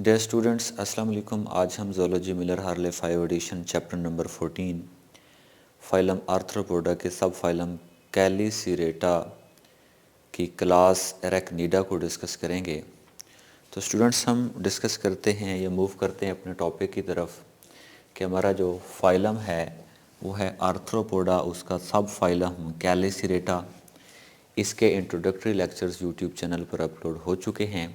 Dear students अस्सलाम वालेकुम। आज हम zoology Miller Harley 5 edition chapter number 14 phylum Arthropoda के सब फाइलम कैलिसिरेटा की क्लास एरेक्निडा को डिस्कस करेंगे। तो स्टूडेंट्स हम डिस्कस करते हैं या मूव करते हैं अपने टॉपिक की तरफ कि हमारा जो फाइलम है वो है आर्थ्रोपोडा, उसका सब फाइलम कैलिसिरेटा। इसके इंट्रोडक्टरी लेक्चर्स यूट्यूब चैनल पर अपलोड हो चुके हैं।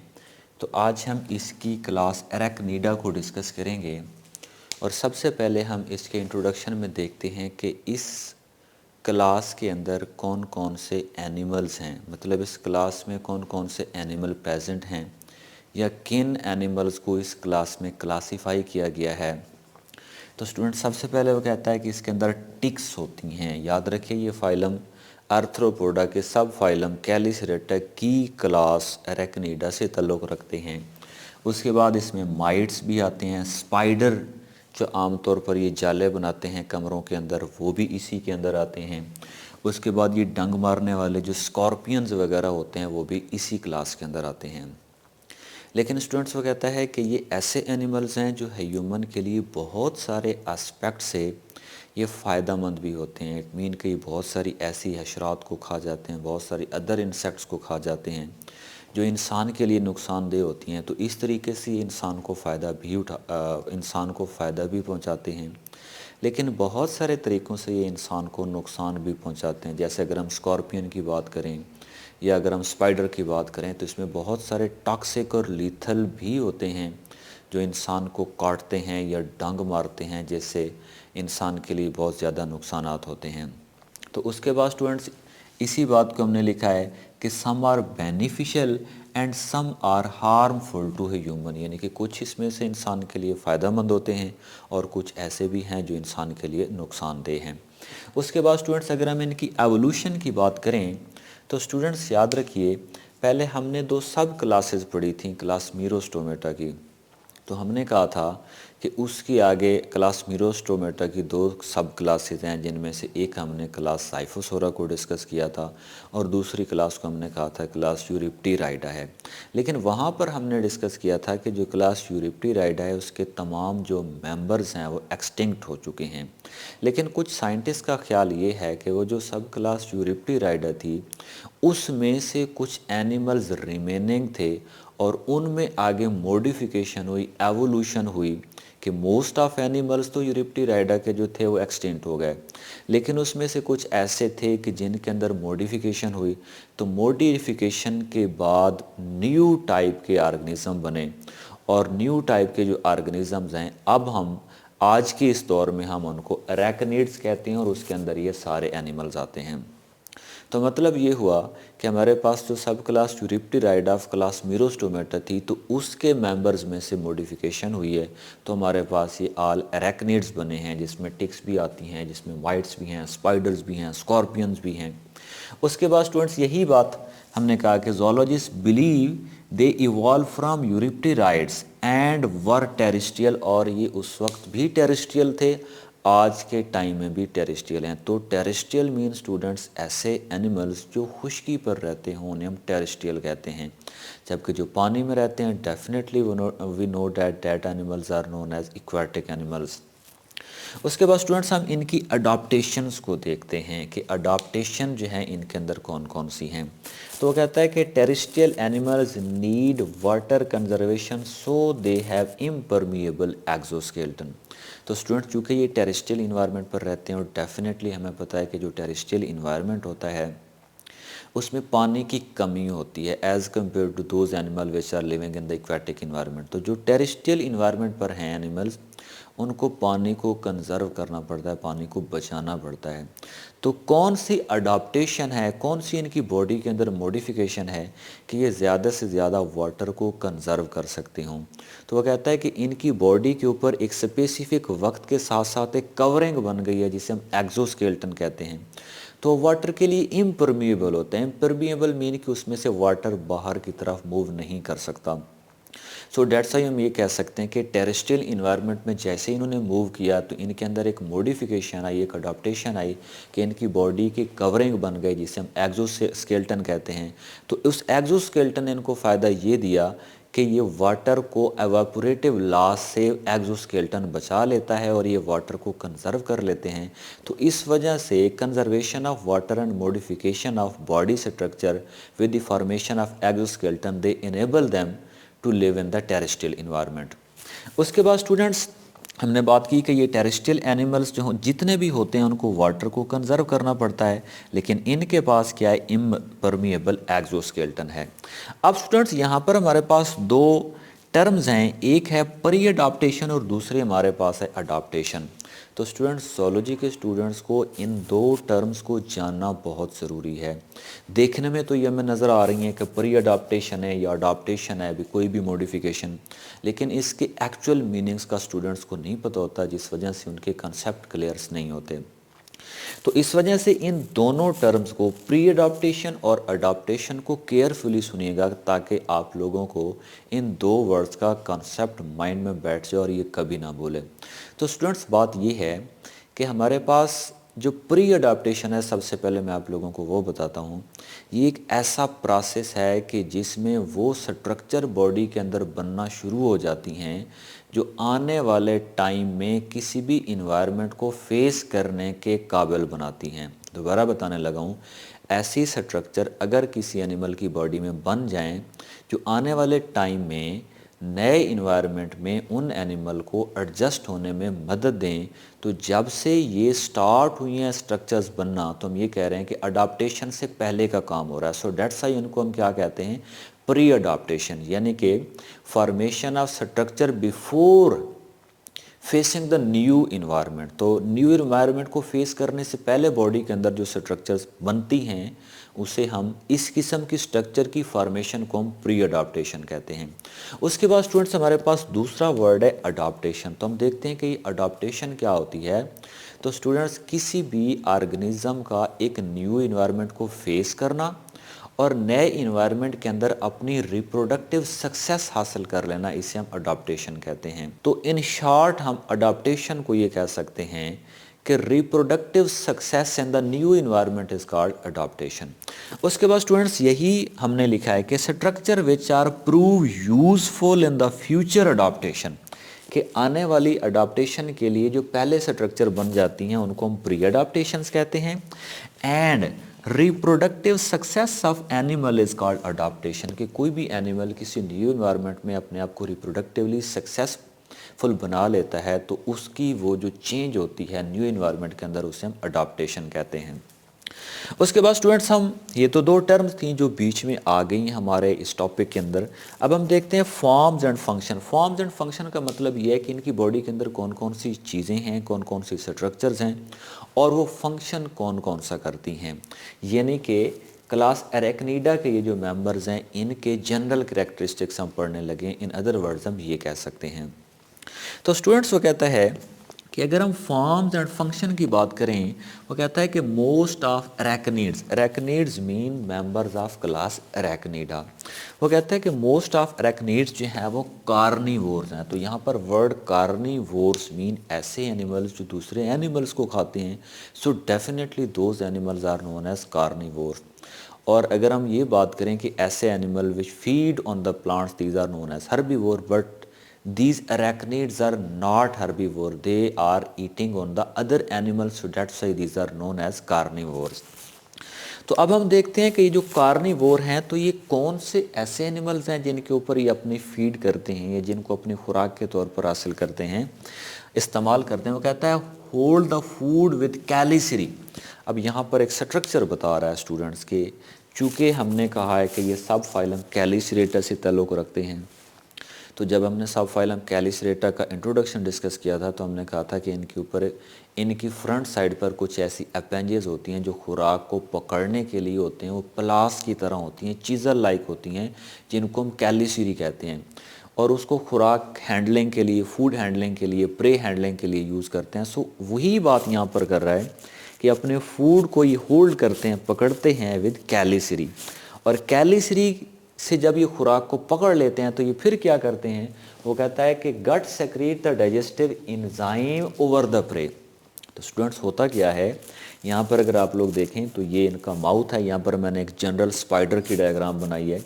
तो आज हम इसकी क्लास एरेक्निडा को डिस्कस करेंगे और सबसे पहले हम इसके इंट्रोडक्शन में देखते हैं कि इस क्लास के अंदर कौन कौन से एनिमल्स हैं, मतलब इस क्लास में कौन कौन से एनिमल प्रेजेंट हैं या किन एनिमल्स को इस क्लास में क्लासिफाई किया गया है। तो स्टूडेंट सबसे पहले वो कहता है कि इसके अंदर टिक्स होती हैं। याद रखिए ये फाइलम आर्थ्रोपोडा के सब फाइलम कैलिसिरेटा की क्लास एरेक्निडा से ताल्लुक़ रखते हैं। उसके बाद इसमें माइट्स भी आते हैं, स्पाइडर जो आमतौर पर ये जाले बनाते हैं कमरों के अंदर वो भी इसी के अंदर आते हैं। उसके बाद ये डंग मारने वाले जो स्कॉर्पियंस वगैरह होते हैं वो भी इसी क्लास के अंदर आते हैं। लेकिन स्टूडेंट्स वो कहता है कि ये ऐसे एनिमल्स हैं जो ह्यूमन के लिए बहुत सारे एस्पेक्ट से ये फ़ायदेमंद भी होते हैं। इट मीन कि ये बहुत सारी ऐसी हशरात को खा जाते हैं, बहुत सारी अदर इंसेक्ट्स को खा जाते हैं जो इंसान के लिए नुकसानदेह होती हैं। तो इस तरीके से ये इंसान को फ़ायदा भी पहुंचाते हैं, लेकिन बहुत सारे तरीक़ों से ये इंसान को नुकसान भी पहुंचाते हैं। जैसे अगर हम स्कॉर्पियन की बात करें या अगर हम स्पाइडर की बात करें तो इसमें बहुत सारे टॉक्सिक और लीथल भी होते हैं जो इंसान को काटते हैं या डंग मारते हैं, जिससे इंसान के लिए बहुत ज़्यादा नुकसानात होते हैं। तो उसके बाद स्टूडेंट्स इसी बात को हमने लिखा है कि some are beneficial and some are harmful to a human, यानी कि कुछ इसमें से इंसान के लिए फ़ायदेमंद होते हैं और कुछ ऐसे भी हैं जो इंसान के लिए नुकसानदेह हैं। उसके बाद स्टूडेंट्स अगर हम इनकी एवोल्यूशन की बात करें तो स्टूडेंट्स याद रखिए पहले हमने दो सब क्लासेस पढ़ी थी क्लास मीरोस्टोमेटा की। तो हमने कहा था कि उसकी आगे क्लास मीरोस्टोमेटा की दो सब क्लासेस हैं, जिनमें से एक हमने क्लास साइफोसोरा को डिस्कस किया था और दूसरी क्लास को हमने कहा था क्लास यूरिप्टेराइडा है। लेकिन वहाँ पर हमने डिस्कस किया था कि जो क्लास यूरिप्टेराइडा है उसके तमाम जो मेंबर्स हैं वो एक्सटिंक्ट हो चुके हैं। लेकिन कुछ साइंटिस्ट का ख्याल ये है कि वो जो सब क्लास यूरिप्टेराइडा थी उसमें से कुछ एनिमल्स रिमेनिंग थे और उनमें आगे मॉडिफिकेशन हुई, एवोल्यूशन हुई कि मोस्ट ऑफ एनिमल्स तो यूरिप्टेराइडा के जो थे वो एक्सटिंक्ट हो गए, लेकिन उसमें से कुछ ऐसे थे कि जिनके अंदर मॉडिफिकेशन हुई। तो मॉडिफिकेशन के बाद न्यू टाइप के ऑर्गेनिज्म बने और न्यू टाइप के जो ऑर्गेनिजम्स हैं अब हम आज के इस दौर में हम उनको अरेक्निड्स कहते हैं और उसके अंदर ये सारे एनिमल्स आते हैं। तो मतलब ये हुआ कि हमारे पास जो सब क्लास यूरिप्टेराइडा ऑफ क्लास मीरोस्टोमेटा थी तो उसके मेंबर्स में से मॉडिफिकेशन हुई है, तो हमारे पास ये ऑल अरेक्निड्स बने हैं, जिसमें टिक्स भी आती हैं, जिसमें वाइट्स भी हैं, स्पाइडर्स भी हैं, स्कॉर्पियंस भी हैं। उसके बाद स्टूडेंट्स यही बात हमने कहा कि zoologist believe they evolve from eurypterids and were terrestrial, और ये उस वक्त भी टेरेस्ट्रियल थे, आज के टाइम में भी टेरेस्ट्रियल हैं। तो टेरेस्ट्रियल मीन स्टूडेंट्स ऐसे एनिमल्स जो खुश्की पर रहते हैं उन्हें हम टेरेस्ट्रियल कहते हैं, जबकि जो पानी में रहते हैं definitely we know that animals are known as aquatic animals. उसके बाद स्टूडेंट्स हम इनकी अडॉप्टेशंस को देखते हैं कि अडॉप्टेशन जो है इनके अंदर कौन कौन सी हैं। तो वो कहता है कि terrestrial animals need water conservation so they have impermeable exoskeleton. तो स्टूडेंट चूँकि ये टेरेस्ट्रियल इन्वायरमेंट पर रहते हैं और डेफिनेटली हमें पता है कि जो टेरेस्ट्रियल इन्वायरमेंट होता है उसमें पानी की कमी होती है as compare to those animal which are living in the aquatic environment. तो जो टेरेस्ट्रियल इन्वायरमेंट पर हैं एनिमल्स उनको पानी को कंजर्व करना पड़ता है, पानी को बचाना पड़ता है। तो कौन सी अडाप्टेशन है, कौन सी इनकी बॉडी के अंदर मॉडिफिकेशन है कि ये ज़्यादा से ज़्यादा वाटर को कंजर्व कर सकते हों। तो वह कहता है कि इनकी बॉडी के ऊपर एक स्पेसिफिक वक्त के साथ साथ एक कवरिंग बन गई है जिसे हम एक्सोस्केलेटन कहते हैं। तो वाटर के लिए इम्परमिएबल होते हैं। इम्परमिएबल मीन कि उसमें से वाटर बाहर की तरफ मूव नहीं कर सकता। सो डेट्स वाई हम ये कह सकते हैं कि टेरेस्ट्रियल इन्वायरमेंट में जैसे इन्होंने मूव किया तो इनके अंदर एक मॉडिफिकेशन आई, एक अडॉप्टेशन आई कि इनकी बॉडी की कवरिंग बन गई जिसे हम एक्सोस्केलेटन कहते हैं। तो उस एक्सोस्केलेटन ने इनको फ़ायदा ये दिया कि ये वाटर को एवापोरेटिव लॉस से एक्सोस्केलेटन बचा लेता है और ये वाटर को कंजर्व कर लेते हैं। तो इस वजह से conservation of water and modification of body structure with the formation of exoskeleton they enable them to live in the terrestrial environment. उसके बाद स्टूडेंट्स हमने बात की कि ये टेरेस्ट्रियल एनिमल्स जो जितने भी होते हैं उनको वाटर को कंजर्व करना पड़ता है, लेकिन इनके पास क्या है, इम्परमिएबल एक्सोस्केलेटन है। अब स्टूडेंट्स यहाँ पर हमारे पास दो टर्म्स हैं, एक है प्री अडाप्टेशन और दूसरे हमारे पास है अडाप्टेशन। तो स्टूडेंट्स zoology के स्टूडेंट्स को इन दो टर्म्स को जानना बहुत ज़रूरी है। देखने में तो ये हमें नज़र आ रही हैं कि प्री अडाप्टेशन है या अडाप्टेशन है, अभी कोई भी मॉडिफिकेशन, लेकिन इसके एक्चुअल मीनिंग्स का स्टूडेंट्स को नहीं पता होता, जिस वजह से उनके कंसेप्ट क्लियर्स नहीं होते। तो इस वजह से इन दोनों टर्म्स को, प्री अडाप्टेशन और अडाप्टेशन को केयरफुली सुनिएगा, ताकि आप लोगों को इन दो वर्ड्स का कंसेप्ट माइंड में बैठ जाए और ये कभी ना भूले। तो स्टूडेंट्स बात ये है कि हमारे पास जो प्री अडाप्टेशन है, सबसे पहले मैं आप लोगों को वो बताता हूँ। ये एक ऐसा प्रोसेस है कि जिसमें वो स्ट्रक्चर बॉडी के अंदर बनना शुरू हो जाती हैं जो आने वाले टाइम में किसी भी इन्वायरमेंट को फेस करने के काबिल बनाती हैं। दोबारा बताने लगा हूँ, ऐसी स्ट्रक्चर अगर किसी एनिमल की बॉडी में बन जाएं जो आने वाले टाइम में नए इन्वायरमेंट में उन एनिमल को एडजस्ट होने में मदद दें, तो जब से ये स्टार्ट हुई हैं स्ट्रक्चर्स बनना, तो हम ये कह रहे हैं कि अडाप्टेशन से पहले का काम हो रहा है। सो डेट्स वाई इनको हम क्या कहते हैं, प्री अडाप्टेशन, यानी कि formation of structure before facing the new environment. तो न्यू इन्वायरमेंट को फेस करने से पहले बॉडी के अंदर जो स्ट्रक्चर्स बनती हैं, उसे हम इस किस्म की स्ट्रक्चर की फॉर्मेशन को हम प्री अडाप्टेशन कहते हैं। उसके बाद स्टूडेंट्स हमारे पास दूसरा वर्ड है अडाप्टेशन। तो हम देखते हैं कि अडाप्टेशन क्या होती है। तो स्टूडेंट्स किसी भी ऑर्गेनिज्म का एक न्यू इन्वायरमेंट को फेस करना और नए इन्वायरमेंट के अंदर अपनी रिप्रोडक्टिव सक्सेस हासिल कर लेना, इसे हम अडाप्टेशन कहते हैं। तो इन शॉर्ट हम अडाप्टेशन को ये कह सकते हैं कि reproductive success in the new environment is called adaptation. उसके बाद स्टूडेंट्स यही हमने लिखा है कि structure which are prove useful in the future adaptation, कि आने वाली अडाप्टेशन के लिए जो पहले स्ट्रक्चर बन जाती हैं उनको हम प्री अडाप्टेशंस कहते हैं। And reproductive success of animal is called adaptation, कि कोई भी एनिमल किसी न्यू इन्वायरमेंट में अपने आप को रिप्रोडक्टिवली सक्सेसफुल बना लेता है, तो उसकी वो जो चेंज होती है न्यू इन्वायरमेंट के अंदर, उसे हम अडाप्टेशन कहते हैं। उसके बाद स्टूडेंट्स हम, ये तो दो टर्म्स थी जो बीच में आ गई हैं हमारे इस टॉपिक के अंदर। अब हम देखते हैं forms and function. Forms and function का मतलब ये है कि इनकी बॉडी के अंदर कौन कौन सी चीज़ें हैं, कौन कौन सी स्ट्रक्चर्स हैं और वो फंक्शन कौन कौन सा करती हैं। यानी कि क्लास एरेक्निडा के ये जो मेंबर्स हैं, इनके जनरल कैरेक्टरिस्टिक्स हम पढ़ने लगे। इन अदर वर्ड्स हम ये कह सकते हैं। तो स्टूडेंट्स वो कहता है कि अगर हम फॉर्म्स एंड फंक्शन की बात करें, वो कहता है कि most of arachnids, arachnids mean members of class Arachnida, वो कहता है कि मोस्ट ऑफ एरेक्निड्स जो हैं वो कार्निवोर्स हैं। तो यहाँ पर वर्ड कार्निवोर्स मीन ऐसे एनिमल्स जो दूसरे एनिमल्स को खाते हैं। So definitely those animals are known as carnivores. और अगर हम ये बात करें कि ऐसे animal which feed on the plants, these are known as herbivore, but these arachnids are not herbivore, they are eating on the other animals, so that's why these are known as carnivores। तो अब हम देखते हैं कि ये जो carnivore हैं, तो ये कौन से ऐसे एनिमल्स हैं जिनके ऊपर ये अपनी फीड करते हैं या जिनको अपनी खुराक के तौर पर हासिल करते हैं, इस्तेमाल करते हैं। वो कहता है होल्ड द फूड विद कैलिसरी। अब यहाँ पर एक स्ट्रक्चर बता रहा है स्टूडेंट्स के, चूँकि हमने कहा है कि ये सब फाइलम कैलिसरेटा से ताल्लुक़ रखते हैं। तो जब हमने सब फाइलम कैलिसरेटा का इंट्रोडक्शन डिस्कस किया था, तो हमने कहा था कि इनके ऊपर, इनकी फ्रंट साइड पर कुछ ऐसी अपेंजेस होती हैं जो खुराक को पकड़ने के लिए होते हैं। वो प्लास की तरह होती हैं, चीज़ल लाइक होती हैं, जिनको हम कैलिसरी कहते हैं। और उसको खुराक हैंडलिंग के लिए, फूड हैंडलिंग के लिए, प्रे हैंडलिंग के लिए यूज़ करते हैं। सो वही बात यहाँ पर कर रहा है कि अपने फूड को ये होल्ड करते हैं, पकड़ते हैं विद कैलिसरी। और कैलिसरी से जब ये खुराक को पकड़ लेते हैं तो ये फिर क्या करते हैं, वो कहता है कि gut secrete the digestive enzyme over the prey. तो स्टूडेंट्स होता क्या है, यहाँ पर अगर आप लोग देखें तो ये इनका माउथ है। यहाँ पर मैंने एक जनरल स्पाइडर की डायग्राम बनाई है।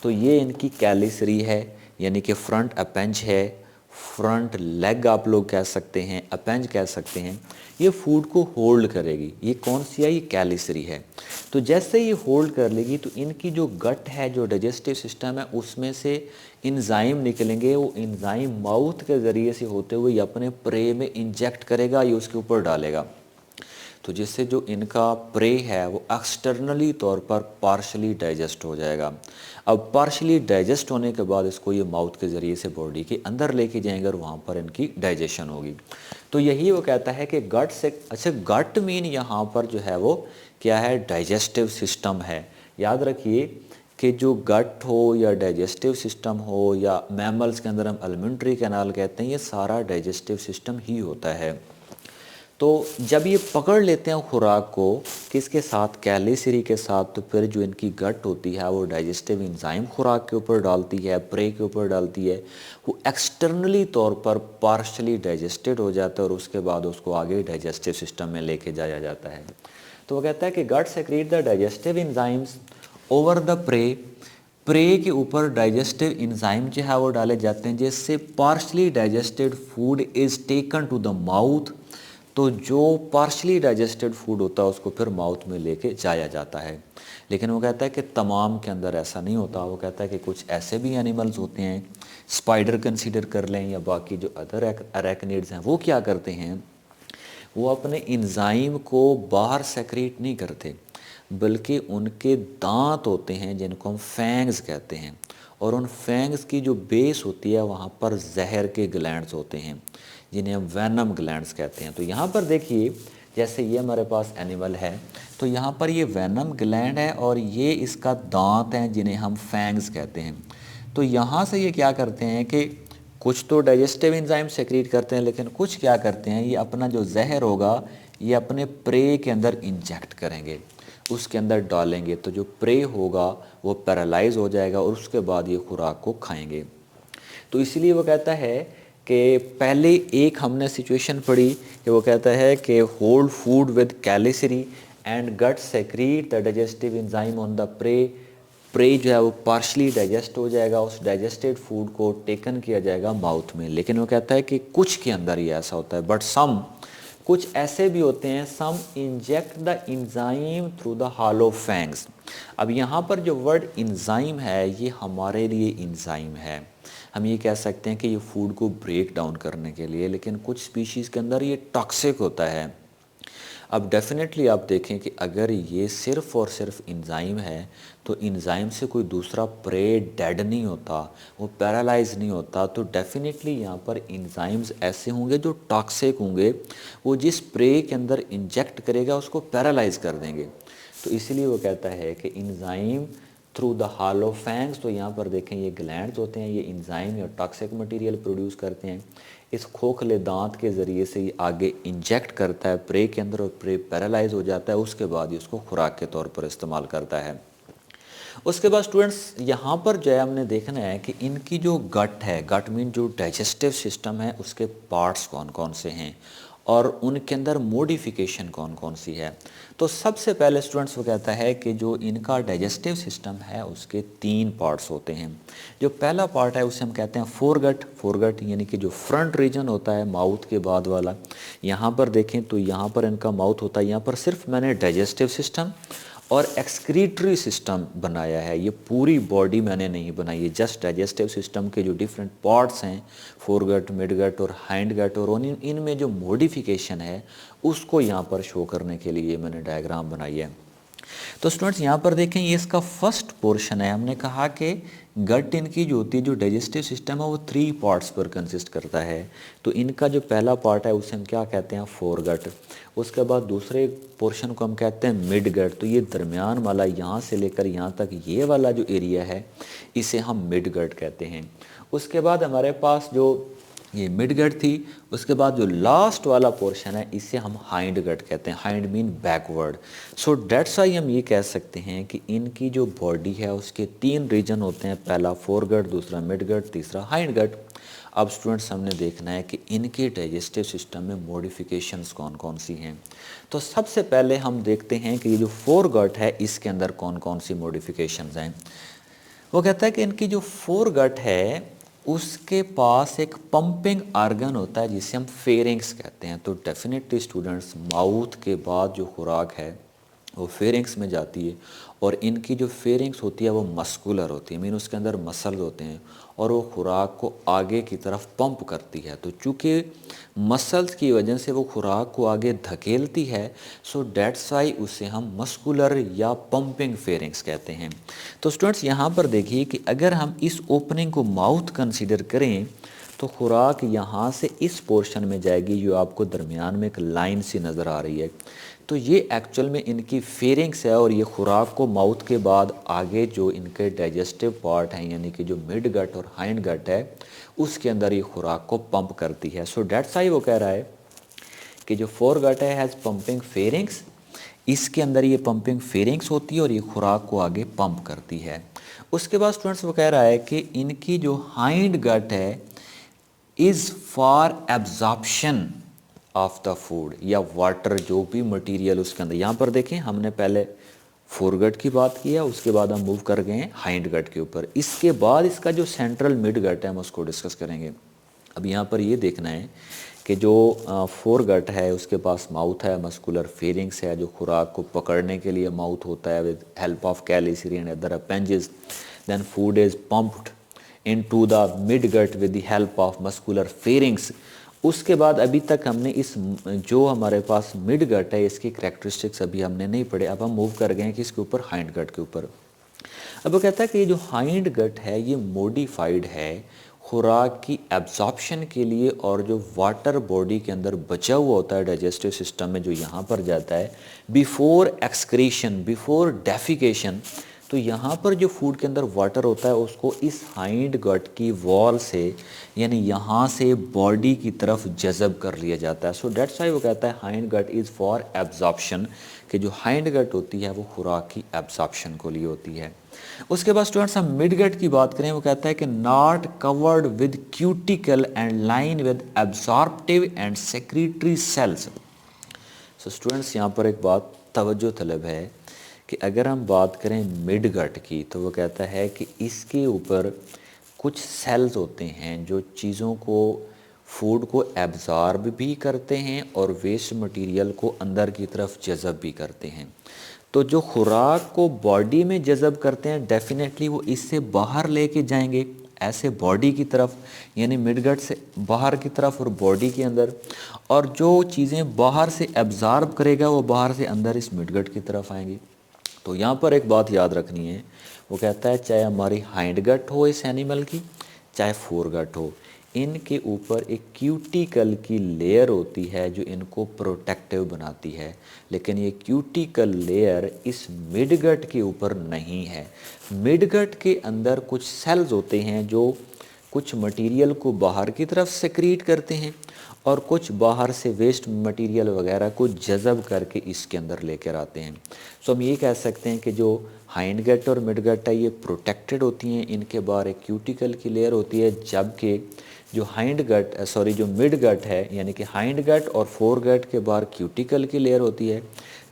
तो ये इनकी कैलिसरी है, यानी कि फ्रंट अपेंज है, फ्रंट लेग आप लोग कह सकते हैं, अपेंज कह सकते हैं, ये फूड को होल्ड करेगी। ये कौन सी है? ये कैलिसरी है। तो जैसे ये होल्ड कर लेगी तो इनकी जो गट है, जो डाइजेस्टिव सिस्टम है, उसमें से इंजाइम निकलेंगे। वो इंजाइम माउथ के ज़रिए से होते हुए ये अपने प्रे में इंजेक्ट करेगा, ये उसके ऊपर डालेगा। तो जिससे जो इनका प्रे है वो एक्सटर्नली तौर पर पार्शली डाइजेस्ट हो जाएगा। अब पार्शली डाइजेस्ट होने के बाद इसको ये माउथ के ज़रिए से बॉडी के अंदर लेके जाएंगे और वहाँ पर इनकी डाइजेशन होगी। तो यही वो कहता है कि गट से, अच्छा गट मीन यहाँ पर जो है वो क्या है? डाइजेस्टिव सिस्टम है। याद रखिए कि जो गट हो या डाइजेस्टिव सिस्टम हो या मैमल्स के अंदर हम एलिमेंट्री कैनाल कहते हैं, ये सारा डाइजेस्टिव सिस्टम ही होता है। तो जब ये पकड़ लेते हैं खुराक को किसके साथ? कैलिसरी के साथ, तो फिर जो इनकी गट होती है वो डाइजेस्टिव इंजाइम खुराक के ऊपर डालती है, प्रे के ऊपर डालती है। वो एक्सटर्नली तौर पर पार्शली डाइजेस्टेड हो जाता है और उसके बाद उसको आगे डाइजेस्टिव सिस्टम में लेके जाया जाता है। तो वो कहता है कि gut secrete the digestive enzymes over the prey. Prey के ऊपर डाइजेस्टिव इंजाइम जो है वो डाले जाते हैं, जिससे partially digested food is taken to the mouth. तो जो पार्शली डाइजेस्टेड फूड होता है उसको फिर माउथ में लेके जाया जाता है। लेकिन वो कहता है कि तमाम के अंदर ऐसा नहीं होता। वो कहता है कि कुछ ऐसे भी एनिमल्स होते हैं, स्पाइडर कंसीडर कर लें या बाकी जो अदर अरेकनिड्स हैं, वो क्या करते हैं? वो अपने इंजाइम को बाहर सेक्रेट नहीं करते, बल्कि उनके दांत होते हैं जिनको हम फैंग्स कहते हैं, और उन फैंग्स की जो बेस होती है वहाँ पर जहर के ग्लैंड्स होते हैं जिन्हें हम वैनम ग्लैंड्स कहते हैं। तो यहाँ पर देखिए, जैसे ये हमारे पास एनिमल है, तो यहाँ पर ये वैनम ग्लैंड है और ये इसका दांत हैं जिन्हें हम फैंग्स कहते हैं। तो यहाँ से ये क्या करते हैं कि कुछ तो डाइजेस्टिव एंजाइम सेक्रेट करते हैं, लेकिन कुछ क्या करते हैं, ये अपना जो जहर होगा ये अपने प्रे के अंदर इंजेक्ट करेंगे, उसके अंदर डालेंगे। तो जो प्रे होगा वो पैरालाइज हो जाएगा और उसके बाद ये खुराक को खाएंगे। तो इसलिए वो कहता है कि पहले एक हमने सिचुएशन पढ़ी कि वो कहता है कि hold food with chelicerae and gut secrete the digestive enzyme on the prey. Prey जो है वो पार्शली डाइजेस्ट हो जाएगा, उस डाइजेस्टेड फूड को टेकन किया जाएगा माउथ में। लेकिन वो कहता है कि कुछ के अंदर ही ऐसा होता है, बट सम, कुछ ऐसे भी होते हैं, some inject the enzyme through the hollow fangs. अब यहाँ पर जो वर्ड इंजाइम है ये हमारे लिए इंजाइम है, हम ये कह सकते हैं कि ये फूड को ब्रेक डाउन करने के लिए, लेकिन कुछ स्पीशीज़ के अंदर ये टॉक्सिक होता है। अब डेफिनेटली आप देखें कि अगर ये सिर्फ़ और सिर्फ इंजाइम है तो इंजाइम से कोई दूसरा प्रे डेड नहीं होता, वो पैरालाइज नहीं होता। तो डेफिनेटली यहाँ पर इंजाइम्स ऐसे होंगे जो टॉक्सिक होंगे, वो जिस प्रे के अंदर इंजेक्ट करेगा उसको पैरालाइज कर देंगे। तो इसलिए वो कहता है कि enzyme through the hollow fangs. तो यहाँ पर देखें ये ग्लैंड्स होते हैं, ये इंजाइम या टॉक्सिक मटेरियल प्रोड्यूस करते हैं, इस खोखले दांत के ज़रिए से ये आगे इंजेक्ट करता है प्रे के अंदर और प्रे पैरालाइज हो जाता है। उसके बाद ये उसको खुराक के तौर पर इस्तेमाल करता है। उसके बाद स्टूडेंट्स यहाँ पर जो है हमने देखना है कि इनकी जो गट है, गट मीन जो डाइजेस्टिव सिस्टम है, उसके पार्ट्स कौन कौन से हैं और उनके अंदर मॉडिफिकेशन कौन कौन सी है। तो सबसे पहले स्टूडेंट्स वो कहता है कि जो इनका डाइजेस्टिव सिस्टम है उसके 3 पार्ट्स होते हैं। जो पहला पार्ट है उसे हम कहते हैं फोरगट। फोरगट यानी कि जो फ्रंट रीजन होता है माउथ के बाद वाला। यहाँ पर देखें तो यहाँ पर इनका माउथ होता है, यहाँ पर सिर्फ मैंने डाइजेस्टिव सिस्टम और एक्सक्रीटरी सिस्टम बनाया है, ये पूरी बॉडी मैंने नहीं बनाई है, जस्ट डाइजेस्टिव सिस्टम के जो डिफरेंट पार्ट्स हैं, फोरगट, मिडगट और हाइंड गट, और इनमें जो मॉडिफिकेशन है उसको यहाँ पर शो करने के लिए मैंने डायग्राम बनाई है। तो स्टूडेंट्स यहाँ पर देखें ये इसका फर्स्ट पोर्शन है। हमने कहा कि गट इनकी जो होती है, जो डाइजेस्टिव सिस्टम है वो 3 पार्ट्स पर कंसिस्ट करता है। तो इनका जो पहला पार्ट है उसे हम क्या कहते हैं, फोरगट। उसके बाद दूसरे पोर्शन को हम कहते हैं मिड गट। तो ये दरमियान वाला यहाँ से लेकर यहाँ तक ये वाला जो एरिया है इसे हम मिड गट कहते हैं। उसके बाद हमारे पास जो ये मिड गट थी, उसके बाद जो लास्ट वाला पोर्शन है इसे हम हाइंड गट कहते हैं। Hind mean backward. So that's why हम ये कह सकते हैं कि इनकी जो बॉडी है उसके 3 रीजन होते हैं, पहला फोरगट, दूसरा मिड गट, तीसरा हाइंड गट। अब स्टूडेंट्स हमने देखना है कि इनके डाइजेस्टिव सिस्टम में मॉडिफिकेशंस कौन कौन सी हैं। तो सबसे पहले हम देखते हैं कि ये जो फोरगट है इसके अंदर कौन कौन सी मॉडिफिकेशंस हैं। वो कहता है कि इनकी जो फोरगट है उसके पास एक पंपिंग आर्गन होता है जिसे हम फेरिंग्स कहते हैं। तो डेफिनेटली स्टूडेंट्स, माउथ के बाद जो खुराक है वो फेरिंग्स में जाती है, और इनकी जो फेरिंग्स होती है वो मस्कुलर होती है, मीन उसके अंदर मसल्स होते हैं और वो खुराक को आगे की तरफ पंप करती है। तो चूँकि मसल्स की वजह से वो खुराक को आगे धकेलती है, सो डेट्स वाई उसे हम मस्कुलर या पंपिंग फेरिंग्स कहते हैं। तो स्टूडेंट्स यहाँ पर देखिए कि अगर हम इस ओपनिंग को माउथ कंसीडर करें तो खुराक यहाँ से इस पोर्शन में जाएगी जो आपको दरमियान में एक लाइन सी नज़र आ रही है। तो ये एक्चुअल में इनकी फेरिंग्स है, और ये खुराक को माउथ के बाद आगे जो इनके डाइजेस्टिव पार्ट हैं यानी कि जो मिड गट और हाइंड गट है उसके अंदर ये खुराक को पंप करती है। सो डेट्स व्हाई वो कह रहा है कि जो फोर गट है हैज़ पंपिंग फेरिंग्स, इसके अंदर ये पंपिंग फेरिंग्स होती है और ये खुराक को आगे पंप करती है। उसके बाद स्टूडेंट्स वो कह रहा है कि इनकी जो हाइंड गट है is for absorption of the food या वाटर, जो भी मटेरियल उसके अंदर। यहाँ पर देखें हमने पहले फोरगट की बात की है, उसके बाद हम मूव कर गए हैं हाइंड गट के ऊपर। इसके बाद इसका जो सेंट्रल मिड गट है हम उसको डिस्कस करेंगे। अब यहाँ पर ये देखना है कि जो फोरगट है उसके पास माउथ है, मस्कुलर फेरिंग्स है जो खुराक को पकड़ने के लिए माउथ होता है with help of chelicerae and other appendages. Then food is pumped into the mid gut with the help of muscular pharynx. उसके बाद अभी तक हमने इस जो हमारे पास मिड गट है इसकी करैक्टरिस्टिक्स अभी हमने नहीं पढ़े। अब हम मूव कर गए हैं किसके ऊपर, हाइंड गट के ऊपर। अब वो कहता है कि ये जो हाइंड गट है ये मॉडिफाइड है खुराक की एब्जॉर्प्शन के लिए, और जो वाटर बॉडी के अंदर बचा हुआ होता है डाइजेस्टिव सिस्टम में जो यहाँ पर जाता है बिफोर एक्सक्रीशन, बिफोर डेफिकेशन। तो यहाँ पर जो फूड के अंदर वाटर होता है उसको इस हाइंड गट की वॉल से यानी यहाँ से बॉडी की तरफ जज़ब कर लिया जाता है। सो डेट्स व्हाई वो कहता है hind gut is for absorption, कि जो हाइंड गट होती है वो खुराक की एब्जॉर्प्शन को लिए होती है। उसके बाद स्टूडेंट्स हम मिड गट की बात करें, वो कहता है कि not covered with cuticle and line with absorptive and secretory cells. So students यहाँ पर एक बात तवज्जो तलब है कि अगर हम बात करें मिड गट की तो वो कहता है कि इसके ऊपर कुछ सेल्स होते हैं जो चीज़ों को, फूड को एब्जॉर्ब भी करते हैं और वेस्ट मटेरियल को अंदर की तरफ जज़ब भी करते हैं। तो जो खुराक को बॉडी में जज़ब करते हैं डेफिनेटली वो इससे बाहर लेके जाएंगे ऐसे बॉडी की तरफ, यानी मिडगट से बाहर की तरफ और बॉडी के अंदर, और जो चीज़ें बाहर से एब्जॉर्ब करेगा वो बाहर से अंदर इस मिडगट की तरफ आएंगी। तो यहाँ पर एक बात याद रखनी है, वो कहता है चाहे हमारी हाइंड गट हो इस एनिमल की चाहे फोर गट हो, इनके ऊपर एक क्यूटिकल की लेयर होती है जो इनको प्रोटेक्टिव बनाती है, लेकिन ये क्यूटिकल लेयर इस मिडगट के ऊपर नहीं है। मिडगट के अंदर कुछ सेल्स होते हैं जो कुछ मटेरियल को बाहर की तरफ सेक्रीट करते हैं और कुछ बाहर से वेस्ट मटेरियल वगैरह को जज़ब करके इसके अंदर लेकर आते हैं। सो हम ये कह सकते हैं कि जो हाइंड गट और मिड गट है ये प्रोटेक्टेड होती हैं, इनके बाहर एक क्यूटिकल की लेयर होती है, जबकि जो मिड गट है यानी कि हाइंड गट और फोर गट के बाहर क्यूटिकल की लेयर होती है,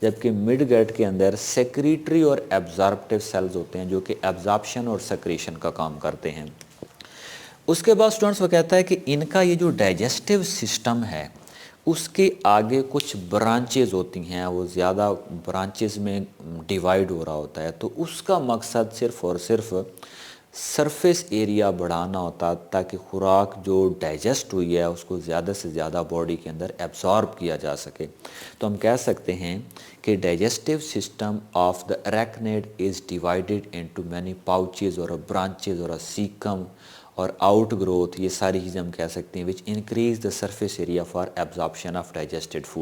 जबकि मिड गट के अंदर सेक्रेटरी और एब्जॉर्प्टिव सेल्स होते हैं जो कि एब्जॉर्प्शन और सेक्रेशन का काम करते हैं। उसके बाद स्टूडेंट्स वो कहता है कि इनका ये जो डाइजेस्टिव सिस्टम है उसके आगे कुछ ब्रांचेज होती हैं, वो ज़्यादा ब्रांचेज में डिवाइड हो रहा होता है। तो उसका मकसद सिर्फ़ और सिर्फ सरफेस एरिया बढ़ाना होता ताकि खुराक जो डाइजेस्ट हुई है उसको ज़्यादा से ज़्यादा बॉडी के अंदर एब्जॉर्ब किया जा सके। तो हम कह सकते हैं कि digestive system of the arachnid is divided into many pouches और ब्रांचेज और सीकम और आउट ग्रोथ, ये सारी चीज़ें हम कह सकते हैं which increase the surface area for absorption of digested food.